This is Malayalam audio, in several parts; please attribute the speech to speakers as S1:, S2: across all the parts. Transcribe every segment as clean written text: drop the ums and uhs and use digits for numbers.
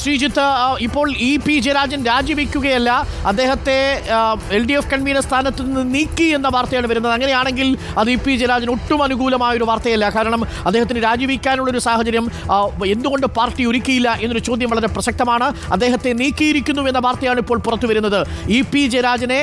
S1: ശ്രീജിത്ത്, ഇപ്പോൾ പി ജയരാജൻ രാജിവെക്കുകയല്ല, അദ്ദേഹത്തെ LDF കൺവീനർ സ്ഥാനത്ത് നിന്ന് നീക്കി എന്ന വാർത്തയാണ് വരുന്നത്. അങ്ങനെയാണെങ്കിൽ അത് പി ജയരാജൻ ഒട്ടും അനുകൂലമായൊരു വാർത്തയല്ല. കാരണം അദ്ദേഹത്തിന് രാജിവെക്കാനുള്ളൊരു സാഹചര്യം എന്തുകൊണ്ട് പാർട്ടി ഒരുക്കിയില്ല എന്നൊരു ചോദ്യം വളരെ പ്രസക്തമാണ്. അദ്ദേഹത്തെ നീക്കിയിരിക്കുന്നു എന്ന വാർത്തയാണ് ഇപ്പോൾ പുറത്തു വരുന്നത്. പി ജയരാജനെ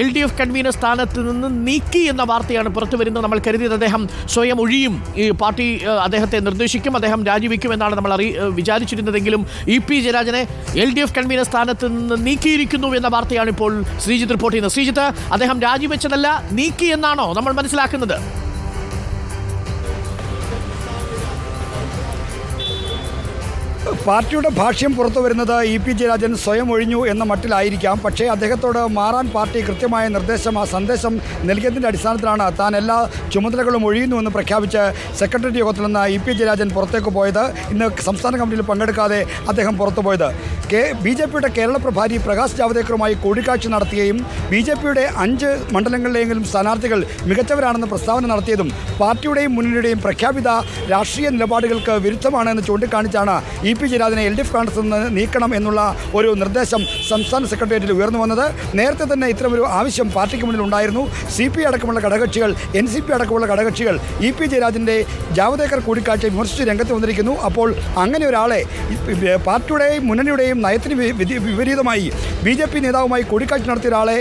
S1: LDF കൺവീനർ സ്ഥാനത്ത് നിന്ന് നീക്കി എന്ന വാർത്തയാണ് പുറത്തു വരുന്നത്. നമ്മൾ കരുതിയത് അദ്ദേഹം സ്വയം ഒഴിയും, ഈ പാർട്ടി അദ്ദേഹത്തെ നിർദ്ദേശിക്കും, അദ്ദേഹം രാജിവെക്കും എന്നാണ് നമ്മൾ വിചാരിച്ചിരുന്നതെങ്കിലും പി ജയരാജനെ LDF കൺവീനർ സ്ഥാനത്ത് നിന്ന് നീക്കിയിരിക്കുന്നു എന്ന വാർത്തയാണ് ഇപ്പോൾ ശ്രീജിത്ത് റിപ്പോർട്ട് ചെയ്യുന്നത്. ശ്രീജിത്ത്, അദ്ദേഹം രാജിവെച്ചതല്ല, നീക്കി എന്നാണോ നമ്മൾ മനസ്സിലാക്കുന്നത്?
S2: പാർട്ടിയുടെ ഭാഷ്യം പുറത്തു വരുന്നത് പി ജയരാജൻ സ്വയം ഒഴിഞ്ഞു എന്ന മട്ടിലായിരിക്കാം. പക്ഷേ അദ്ദേഹത്തോട് മാറാൻ പാർട്ടി കൃത്യമായ നിർദ്ദേശം, ആ സന്ദേശം നൽകിയതിൻ്റെ അടിസ്ഥാനത്തിലാണ് താൻ എല്ലാ ചുമതലകളും ഒഴിയുന്നുവെന്ന് പ്രഖ്യാപിച്ച് സെക്രട്ടേറിയറ്റ് യോഗത്തിൽ നിന്ന് പി ജയരാജൻ പുറത്തേക്ക് പോയത്. ഇന്ന് സംസ്ഥാന കമ്മിറ്റിയിൽ പങ്കെടുക്കാതെ അദ്ദേഹം പുറത്തുപോയത്. BJPയുടെ കേരള പ്രഭാരി പ്രകാശ് ജാവ്ദേക്കറുമായി കൂടിക്കാഴ്ച നടത്തുകയും BJPയുടെ 5 മണ്ഡലങ്ങളിലെങ്കിലും സ്ഥാനാർത്ഥികൾ മികച്ചവരാണെന്ന് പ്രസ്താവന നടത്തിയതും പാർട്ടിയുടെയും മുന്നണിയുടെയും പ്രഖ്യാപിത രാഷ്ട്രീയ നിലപാടുകൾക്ക് വിരുദ്ധമാണെന്ന് ചൂണ്ടിക്കാണിച്ചാണ് പി ജയരാജനെ LDF കോൺഗ്രസിൽ നിന്ന് നീക്കണം എന്നുള്ള ഒരു നിർദ്ദേശം സംസ്ഥാന സെക്രട്ടേറിയറ്റിൽ ഉയർന്നു വന്നത്. നേരത്തെ തന്നെ ഇത്തരമൊരു ആവശ്യം പാർട്ടിക്ക് മുന്നിൽ ഉണ്ടായിരുന്നു. CP അടക്കമുള്ള ഘടകകക്ഷികൾ, NCP അടക്കമുള്ള ഘടകകക്ഷികൾ പി ജയരാജൻ്റെ ജാവ്ദേക്കർ കൂടിക്കാഴ്ച വിമർശിച്ച് രംഗത്ത് വന്നിരിക്കുന്നു. അപ്പോൾ അങ്ങനെ ഒരാളെ പാർട്ടിയുടെയും മുന്നണിയുടെയും നയത്തിന് വിപരീതമായി BJP നേതാവുമായി കൂടിക്കാഴ്ച നടത്തിയ ഒരാളെ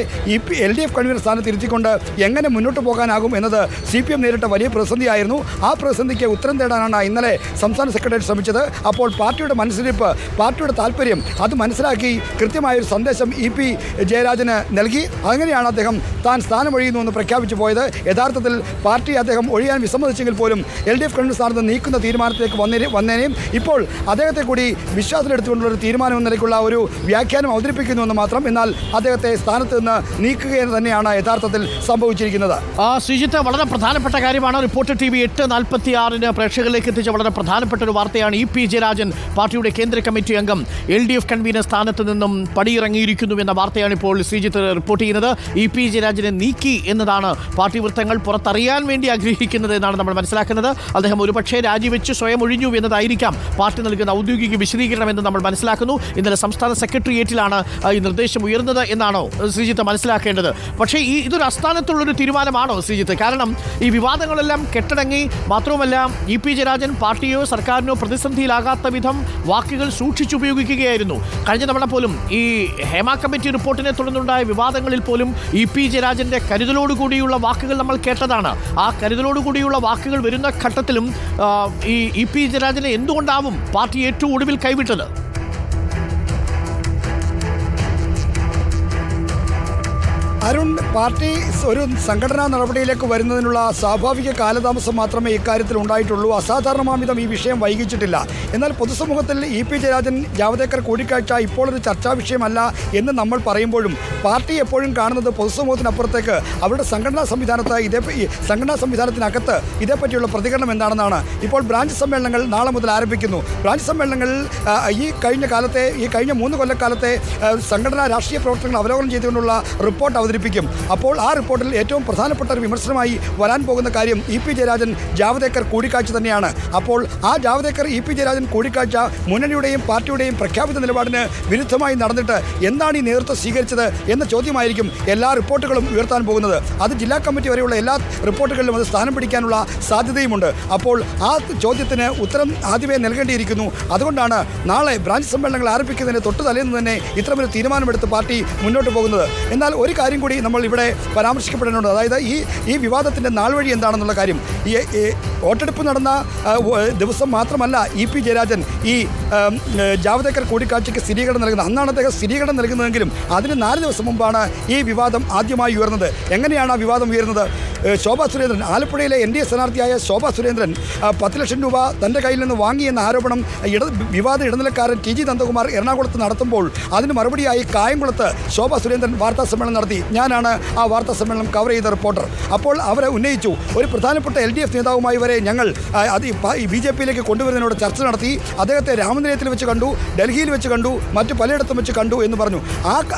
S2: LDF കൺവീനർ സ്ഥാനത്ത് ഇരുത്തിക്കൊണ്ട് എങ്ങനെ മുന്നോട്ട് പോകാനാകും എന്നത് CPM നേരിട്ട വലിയ പ്രതിസന്ധിയായിരുന്നു. ആ പ്രതിസന്ധിക്ക് ഉത്തരം തേടാനാണ് ഇന്നലെ സംസ്ഥാന സെക്രട്ടറി ശ്രമിച്ചത്. അപ്പോൾ പാർട്ടിയുടെ മനസ്സിലിരിപ്പ്, പാർട്ടിയുടെ താല്പര്യം അത് മനസ്സിലാക്കി കൃത്യമായൊരു സന്ദേശം പി ജയരാജന് നൽകി. അങ്ങനെയാണ് അദ്ദേഹം താൻ സ്ഥാനമൊഴിയുന്നുവെന്ന് പ്രഖ്യാപിച്ചു പോയത്. യഥാർത്ഥത്തിൽ പാർട്ടി അദ്ദേഹം ഒഴിയാൻ വിസമ്മതിച്ചെങ്കിൽ പോലും LDF കൺവീനർ സ്ഥാനത്ത് നീക്കുന്ന തീരുമാനത്തിലേക്ക് വന്നേനെയും ഇപ്പോൾ അദ്ദേഹത്തെ കൂടി വിശ്വാസത്തിലെടുത്തുകൊണ്ടുള്ളൊരു തീരുമാനം എന്ന നിലയ്ക്കുള്ള ഒരു വ്യാഖ്യാനം അവതരിപ്പിക്കുന്നുവെന്ന് മാത്രം. എന്നാൽ അദ്ദേഹത്തെ സ്ഥാനത്ത് നിന്ന് നീക്കുക തന്നെയാണ് യഥാർത്ഥത്തിൽ സംഭവിച്ചിരിക്കുന്നത്.
S1: ശ്രീജിത്ത്, വളരെ പ്രധാനപ്പെട്ട കാര്യമാണ്. റിപ്പോർട്ടർ TV 8:46 പ്രേക്ഷകരിലേക്ക് എത്തിച്ച വളരെ പ്രധാനപ്പെട്ട ഒരു വാർത്തയാണ്. പി ജയരാജൻ പാർട്ടിയുടെ കേന്ദ്ര കമ്മിറ്റി അംഗം LDF കൺവീനർ സ്ഥാനത്ത് നിന്നും പടിയിറങ്ങിയിരിക്കുന്നു എന്ന വാർത്തയാണ് ഇപ്പോൾ ശ്രീജിത്ത് റിപ്പോർട്ട് ചെയ്യുന്നത്. പി ജയരാജനെ നീക്കി എന്നതാണ് പാർട്ടി വൃത്തങ്ങൾ പുറത്തറിയാൻ വേണ്ടി ആഗ്രഹിക്കുന്നത് എന്നാണ് നമ്മൾ മനസ്സിലാക്കുന്നത്. അദ്ദേഹം ഒരുപക്ഷേ രാജിവെച്ച് സ്വയം ഒഴിഞ്ഞു എന്നതായിരിക്കാം പാർട്ടി നൽകുന്ന ഔദ്യോഗിക വിശദീകരണം എന്ന് നമ്മൾ മനസ്സിലാക്കുന്നു. ഇന്നലെ സംസ്ഥാന സെക്രട്ടേറിയറ്റിലാണ് ഈ നിർദ്ദേശം ഉയർന്നത് എന്നാണോ ശ്രീജിത്ത് മനസ്സിലാക്കേണ്ടത്? പക്ഷേ ഇതൊരു അസ്ഥാനത്തുള്ളൊരു തീരുമാനമാണോ ശ്രീജിത്ത്? കാരണം ഈ വിവാദങ്ങളെല്ലാം കെട്ടടങ്ങി, മാത്രവുമല്ല പി ജയരാജൻ പാർട്ടിയോ സർക്കാരിനോ പ്രതിസന്ധിയിലാകാത്ത വിധം വാക്കുകൾ സൂക്ഷിച്ചുപയോഗിക്കുകയായിരുന്നു. കഴിഞ്ഞ തവണ പോലും ഈ ഹേമ കമ്മിറ്റി റിപ്പോർട്ടിനെ തുടർന്നുണ്ടായ വിവാദങ്ങളിൽ പോലും പി ജയരാജൻ്റെ കരുതലോടുകൂടിയുള്ള വാക്കുകൾ നമ്മൾ കേട്ടതാണ്. ആ കരുതലോടുകൂടിയുള്ള വാക്കുകൾ വരുന്ന ഘട്ടത്തിലും പി ജയരാജനെ എന്തുകൊണ്ടാവും പാർട്ടി ഏറ്റവും ഒടുവിൽ കൈവിട്ടത്?
S2: അരുൺ, പാർട്ടി ഒരു സംഘടനാ നടപടിയിലേക്ക് വരുന്നതിനുള്ള സ്വാഭാവിക കാലതാമസം മാത്രമേ ഇക്കാര്യത്തിൽ ഉണ്ടായിട്ടുള്ളൂ. അസാധാരണമാംവിധം ഈ വിഷയം വൈകിച്ചിട്ടില്ല. എന്നാൽ പൊതുസമൂഹത്തിൽ പി ജയരാജൻ ജാവ്ദേക്കർ കൂടിക്കാഴ്ച ഇപ്പോൾ ഒരു ചർച്ചാ വിഷയമല്ല എന്ന് നമ്മൾ പറയുമ്പോഴും പാർട്ടി എപ്പോഴും കാണുന്നത് പൊതുസമൂഹത്തിനപ്പുറത്തേക്ക് അവരുടെ സംഘടനാ സംവിധാനത്തിനകത്ത് ഇതേപ്പറ്റിയുള്ള പ്രതികരണം എന്താണെന്നാണ്. ഇപ്പോൾ ബ്രാഞ്ച് സമ്മേളനങ്ങൾ നാളെ മുതൽ ആരംഭിക്കുന്നു. ബ്രാഞ്ച് സമ്മേളനങ്ങളിൽ ഈ കഴിഞ്ഞ 3 കൊല്ലക്കാലത്തെ സംഘടനാ രാഷ്ട്രീയ പ്രവർത്തനങ്ങൾ അവലോകനം ചെയ്തുകൊണ്ടുള്ള റിപ്പോർട്ട് അവതരിപ്പിക്കും. അപ്പോൾ ആ റിപ്പോർട്ടിൽ ഏറ്റവും പ്രധാനപ്പെട്ട ഒരു വിമർശനമായി വരാൻ പോകുന്ന കാര്യം പി ജയരാജൻ ജാവ്ദേക്കർ കൂടിക്കാഴ്ച തന്നെയാണ്. അപ്പോൾ ആ ജാവ്ദേക്കർ പി ജയരാജൻ കൂടിക്കാഴ്ച മുന്നണിയുടെയും പാർട്ടിയുടെയും പ്രഖ്യാപിത നിലപാടിന് വിരുദ്ധമായി നടന്നിട്ട് എന്താണ് ഈ നേതൃത്വം സ്വീകരിച്ചത് എന്ന ചോദ്യമായിരിക്കും എല്ലാ റിപ്പോർട്ടുകളും ഉയർത്താൻ പോകുന്നത്. അത് ജില്ലാ കമ്മിറ്റി വരെയുള്ള എല്ലാ റിപ്പോർട്ടുകളിലും അത് സ്ഥാനം പിടിക്കാനുള്ള സാധ്യതയുമുണ്ട്. അപ്പോൾ ആ ചോദ്യത്തിന് ഉത്തരം ആദ്യമേ നൽകേണ്ടിയിരിക്കുന്നു. അതുകൊണ്ടാണ് നാളെ ബ്രാഞ്ച് സമ്മേളനങ്ങൾ ആരംഭിക്കുന്നതിന് തൊട്ട് തലേന്ന് തന്നെ ഇത്തരമൊരു തീരുമാനമെടുത്ത് പാർട്ടി മുന്നോട്ട് പോകുന്നത്. എന്നാൽ ഒരു കാര്യം കൂടി നമ്മൾ ഇവിടെ പരാമർശിക്കപ്പെടേണ്ടതുണ്ട്. അതായത് ഈ വിവാദത്തിൻ്റെ നാൾവഴി എന്താണെന്നുള്ള കാര്യം. ഈ വോട്ടെടുപ്പ് നടന്ന ദിവസം മാത്രമല്ല പി ജയരാജൻ ജാവ്ദേക്കർ കൂടിക്കാഴ്ചയ്ക്ക് സ്ഥിരീകരണം നൽകുന്നത്. അന്നാണ് അദ്ദേഹം സ്ഥിരീകരണം നൽകുന്നതെങ്കിലും അതിന് 4 ദിവസം മുമ്പാണ് ഈ വിവാദം ആദ്യമായി ഉയർന്നത്. എങ്ങനെയാണ് ആ വിവാദം ഉയർന്നത്? ശോഭാ സുരേന്ദ്രൻ, ആലപ്പുഴയിലെ NDA സ്ഥാനാർത്ഥിയായ ശോഭാ സുരേന്ദ്രൻ 10 ലക്ഷം രൂപ തൻ്റെ കയ്യിൽ നിന്ന് വാങ്ങിയെന്ന ആരോപണം വിവാദ ഇടനിലക്കാരൻ TG നന്ദകുമാർ എറണാകുളത്ത് നടത്തുമ്പോൾ അതിന് മറുപടിയായി കായംകുളത്ത് ശോഭാ സുരേന്ദ്രൻ വാർത്താ സമ്മേളനം നടത്തി. ഞാനാണ് ആ വാർത്താ സമ്മേളനം കവർ ചെയ്ത റിപ്പോർട്ടർ. അപ്പോൾ അവരെ ഉന്നയിച്ചു, ഒരു പ്രധാനപ്പെട്ട LDF നേതാവുമായി വരെ ഞങ്ങൾ അത് BJPയിലേക്ക് കൊണ്ടുവരുന്നതിനോട് ചർച്ച നടത്തി. അദ്ദേഹത്തെ രാമനിലയത്തിൽ വെച്ച് കണ്ടു, ഡൽഹിയിൽ വെച്ച് കണ്ടു, മറ്റു പലയിടത്തും വെച്ച് കണ്ടു എന്ന് പറഞ്ഞു.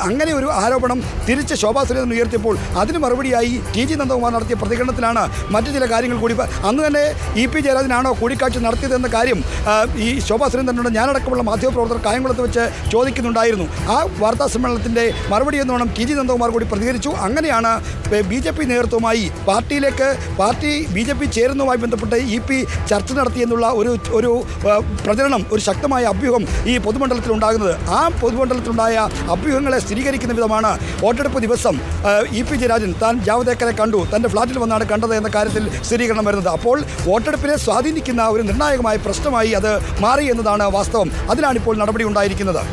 S2: അങ്ങനെ ഒരു ആരോപണം തിരിച്ച് ശോഭാ സുരേന്ദ്രൻ ഉയർത്തിയപ്പോൾ അതിന് മറുപടിയായി TG നന്ദകുമാർ നടത്തിയ പ്രതികരണത്തിലാണ് മറ്റു ചില കാര്യങ്ങൾ കൂടി അന്ന് തന്നെ EP ജയരാജനാണോ കൂടിക്കാഴ്ച നടത്തിയതെന്ന കാര്യം ഈ ശോഭാ സുരേന്ദ്രനോട് ഞാനടക്കമുള്ള മാധ്യമപ്രവർത്തകർ കായംകുളത്ത് വെച്ച് ചോദിക്കുന്നുണ്ടായിരുന്നു. ആ വാർത്താ സമ്മേളനത്തിൻ്റെ മറുപടി എന്നോണം TG നന്ദകുമാർ കൂടി പ്രതികരിച്ചു. അങ്ങനെയാണ് BJP നേതൃത്വമായി പാർട്ടി BJP ചേരുന്നതുമായി ബന്ധപ്പെട്ട് EP ചർച്ച നടത്തിയെന്നുള്ള ഒരു പ്രചരണം, ഒരു ശക്തമായ അഭ്യൂഹം ഈ പൊതുമണ്ഡലത്തിൽ ഉണ്ടാകുന്നത്. ആ പൊതുമണ്ഡലത്തിലുണ്ടായ അഭ്യൂഹങ്ങളെ സ്ഥിരീകരിക്കുന്ന വിധമാണ് വോട്ടെടുപ്പ് ദിവസം EP ജയരാജൻ താൻ ജാവ്ദേക്കറെ കണ്ടു, തൻ്റെ ഫ്ളാറ്റിൽ വന്നാണ് കണ്ടത് എന്ന കാര്യത്തിൽ സ്ഥിരീകരണം വരുന്നത്. അപ്പോൾ വോട്ടെടുപ്പിനെ സ്വാധീനിക്കുന്ന ഒരു നിർണായകമായ പ്രശ്നമായി അത് മാറി എന്നതാണ് വാസ്തവം. അതിലാണിപ്പോൾ നടപടി ഉണ്ടായിരിക്കുന്നത്.